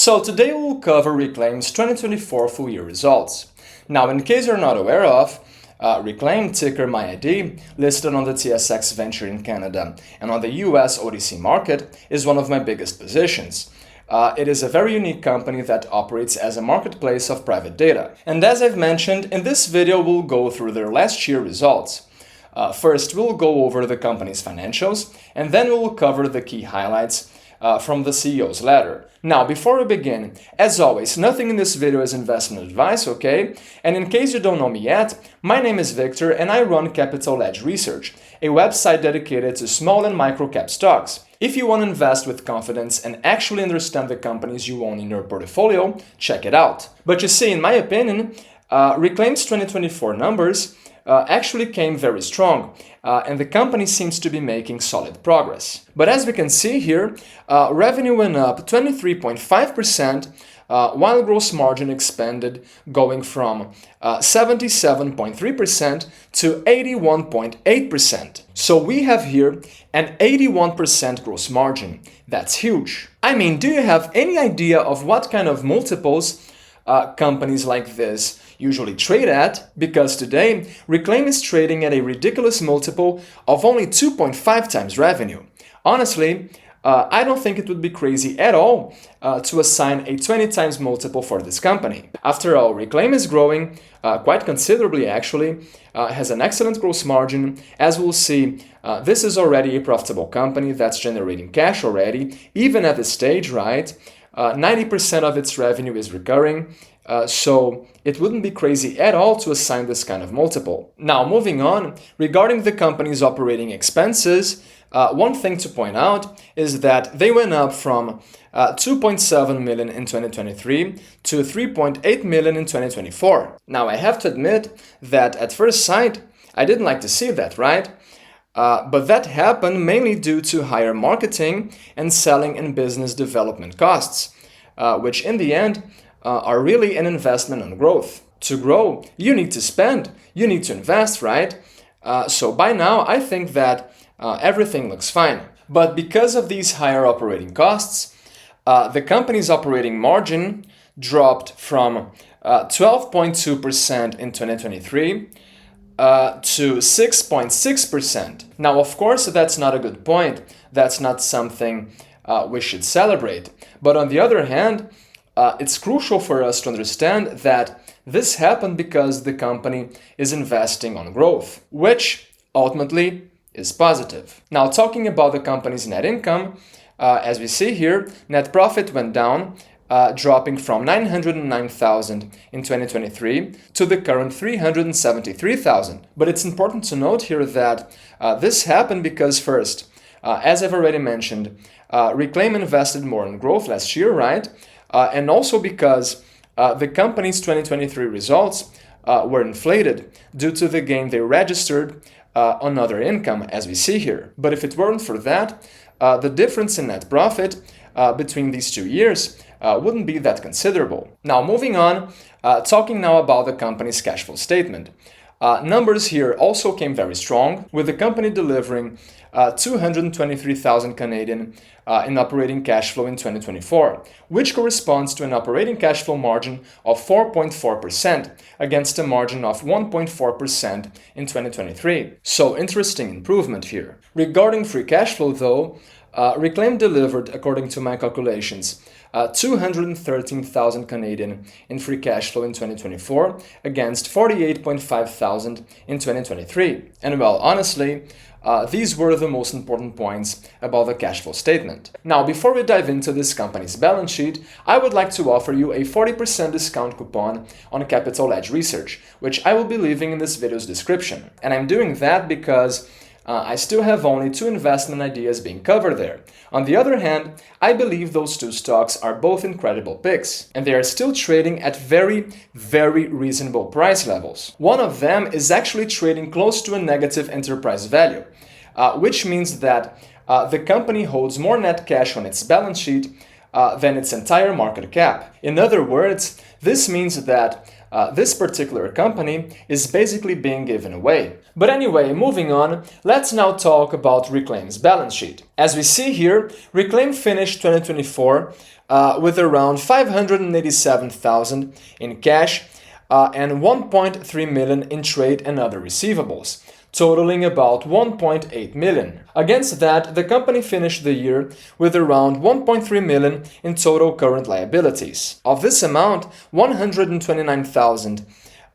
So today we'll cover Reklaim's 2024 full year results. Now, in case you're not aware of, Reklaim, ticker MyID, listed on the TSX Venture in Canada and on the US OTC market, is one of my biggest positions. It is a very unique company that operates as a marketplace of private data. And as I've mentioned, in this video we'll go through their last year results. First, we'll go over the company's financials, and then we'll cover the key highlights from the CEO's letter. Now, before we begin, as always, nothing in this video is investment advice, okay? And in case you don't know me yet, my name is Victor and I run Capital Edge Research, a website dedicated to small and micro cap stocks. If you want to invest with confidence and actually understand the companies you own in your portfolio, check it out. But you see, in my opinion, Reklaim's 2024 numbers actually came very strong, and the company seems to be making solid progress. But as we can see here, revenue went up 23.5%, while gross margin expanded, going from 77.3% to 81.8%. So we have here an 81% gross margin. That's huge. I mean, do you have any idea of what kind of multiples companies like this usually trade at? Because today, Reklaim is trading at a ridiculous multiple of only 2.5 times revenue. Honestly, I don't think it would be crazy at all to assign a 20 times multiple for this company. After all, Reklaim is growing quite considerably actually, has an excellent gross margin. As we'll see, this is already a profitable company that's generating cash already, even at this stage, right? 90% of its revenue is recurring, so it wouldn't be crazy at all to assign this kind of multiple. Now, moving on, regarding the company's operating expenses, one thing to point out is that they went up from 2.7 million in 2023 to 3.8 million in 2024. Now, I have to admit that at first sight, I didn't like to see that, right? But that happened mainly due to higher marketing and selling and business development costs, which in the end are really an investment on growth. To grow, you need to spend, you need to invest, right? So by now, I think that everything looks fine. But because of these higher operating costs, the company's operating margin dropped from 12.2% in 2023 to 6.6%. Now, of course, that's not a good point. That's not something we should celebrate. But on the other hand, it's crucial for us to understand that this happened because the company is investing on growth, which ultimately is positive. Now, talking about the company's net income, as we see here, net profit went down, dropping from 909,000 in 2023 to the current 373,000. But it's important to note here that this happened because first, as I've already mentioned, Reklaim invested more in growth last year, right? And also because the company's 2023 results were inflated due to the gain they registered on other income, as we see here. But if it weren't for that, the difference in net profit between these 2 years wouldn't be that considerable. Now, moving on, talking now about the company's cash flow statement. Numbers here also came very strong, with the company delivering 223,000 Canadian in operating cash flow in 2024, which corresponds to an operating cash flow margin of 4.4% against a margin of 1.4% in 2023. So interesting improvement here. Regarding free cash flow though, Reklaim delivered, according to my calculations, 213,000 Canadian in free cash flow in 2024 against 48,500 in 2023. And well, honestly, these were the most important points about the cash flow statement. Now, before we dive into this company's balance sheet, I would like to offer you a 40% discount coupon on Capital Edge Research, which I will be leaving in this video's description. And I'm doing that because I still have only 2 investment ideas being covered there. On the other hand, I believe those 2 stocks are both incredible picks, and they are still trading at very, very reasonable price levels. One of them is actually trading close to a negative enterprise value, which means that the company holds more net cash on its balance sheet than its entire market cap. In other words, this means that this particular company is basically being given away. But anyway, moving on, let's now talk about Reklaim's balance sheet. As we see here, Reklaim finished 2024 with around 587,000 in cash and 1.3 million in trade and other receivables, totaling about 1.8 million. Against that, the company finished the year with around 1.3 million in total current liabilities. Of this amount, 129,000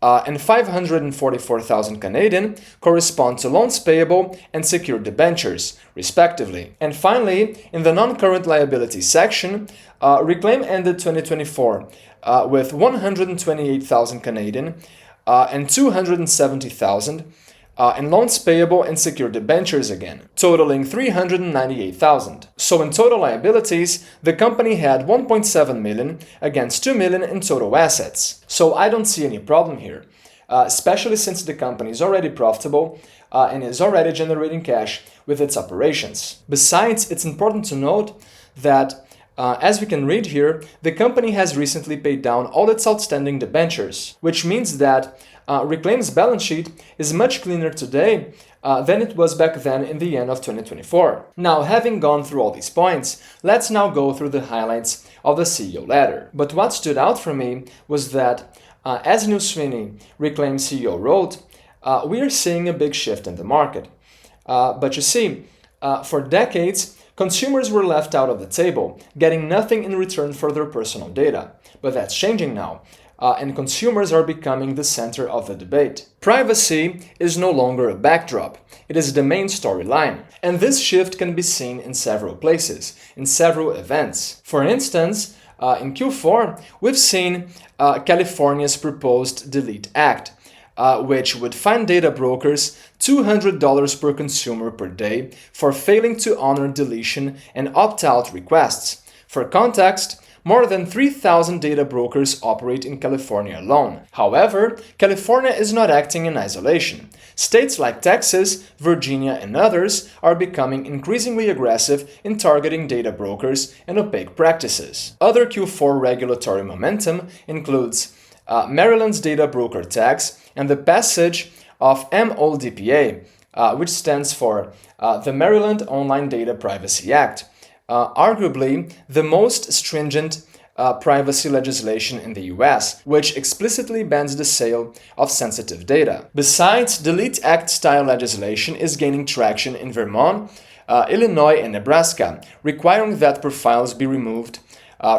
and 544,000 Canadian correspond to loans payable and secured debentures, respectively. And finally, in the non-current liabilities section, Reklaim ended 2024 with 128,000 Canadian and 270,000 in loans payable and secured debentures again, totaling 398,000. So in total liabilities, the company had 1.7 million against 2 million in total assets. So I don't see any problem here, especially since the company is already profitable and is already generating cash with its operations. Besides, it's important to note that as we can read here, the company has recently paid down all its outstanding debentures, which means that Reklaim's balance sheet is much cleaner today than it was back then in the end of 2024. Now, having gone through all these points, let's now go through the highlights of the CEO letter. But what stood out for me was that, as Neil Sweeney, Reklaim CEO, wrote, we are seeing a big shift in the market. But you see, for decades, consumers were left out of the table, getting nothing in return for their personal data. But that's changing now, and consumers are becoming the center of the debate. Privacy is no longer a backdrop, it is the main storyline. And this shift can be seen in several places, in several events. For instance, in Q4, we've seen California's proposed Delete Act, which would fine data brokers $200 per consumer per day for failing to honor deletion and opt-out requests. For context, more than 3,000 data brokers operate in California alone. However, California is not acting in isolation. States like Texas, Virginia, and others are becoming increasingly aggressive in targeting data brokers and opaque practices. Other Q4 regulatory momentum includes Maryland's data broker tax and the passage of MODPA, which stands for the Maryland Online Data Privacy Act, arguably the most stringent privacy legislation in the US, which explicitly bans the sale of sensitive data. Besides, Delete Act-style legislation is gaining traction in Vermont, Illinois, and Nebraska, requiring that profiles be removed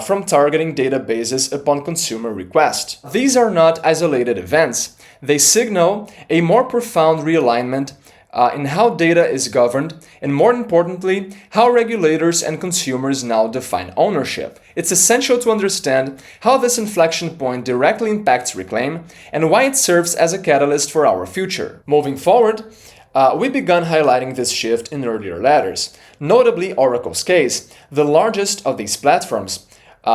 from targeting databases upon consumer request. These are not isolated events. They signal a more profound realignment in how data is governed, and more importantly, how regulators and consumers now define ownership. It's essential to understand how this inflection point directly impacts Reklaim and why it serves as a catalyst for our future. Moving forward, we began highlighting this shift in earlier letters, notably Oracle's case, the largest of these platforms,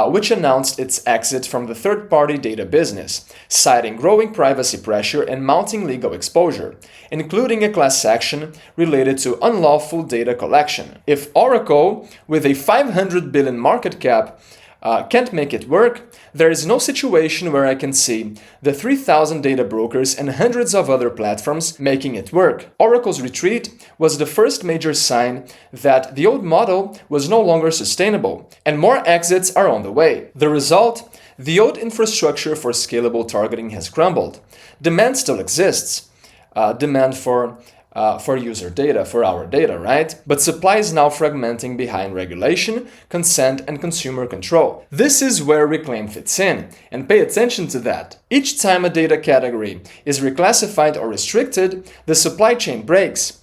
which announced its exit from the third-party data business, citing growing privacy pressure and mounting legal exposure, including a class action related to unlawful data collection. If Oracle, with a $500 billion market cap, can't make it work, there is no situation where I can see the 3,000 data brokers and hundreds of other platforms making it work. Oracle's retreat was the first major sign that the old model was no longer sustainable, and more exits are on the way. The result? The old infrastructure for scalable targeting has crumbled. Demand still exists. Demand for user data, for our data, right? But supply is now fragmenting behind regulation, consent, and consumer control. This is where Reklaim fits in, and pay attention to that. Each time a data category is reclassified or restricted, the supply chain breaks.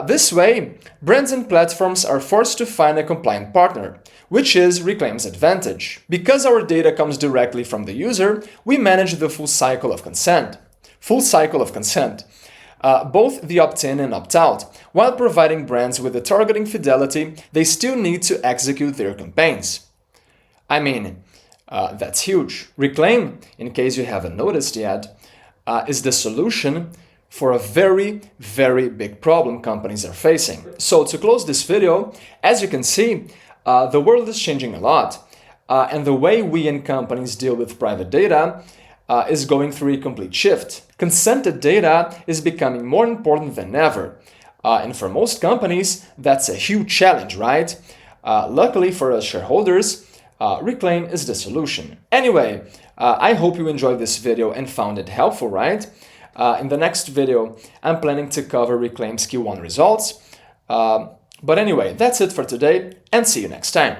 This way, brands and platforms are forced to find a compliant partner, which is Reklaim's advantage. Because our data comes directly from the user, we manage the full cycle of consent. Both the opt-in and opt-out. While providing brands with the targeting fidelity, they still need to execute their campaigns. I mean, that's huge. Reklaim, in case you haven't noticed yet, is the solution for a very, very big problem companies are facing. So to close this video, as you can see, the world is changing a lot. and the way we in companies deal with private data is going through a complete shift. Consented data is becoming more important than ever. And for most companies, that's a huge challenge, right? Luckily for us shareholders, Reklaim is the solution. Anyway, I hope you enjoyed this video and found it helpful, right? In the next video, I'm planning to cover Reklaim's Q1 results. But anyway, that's it for today, and see you next time.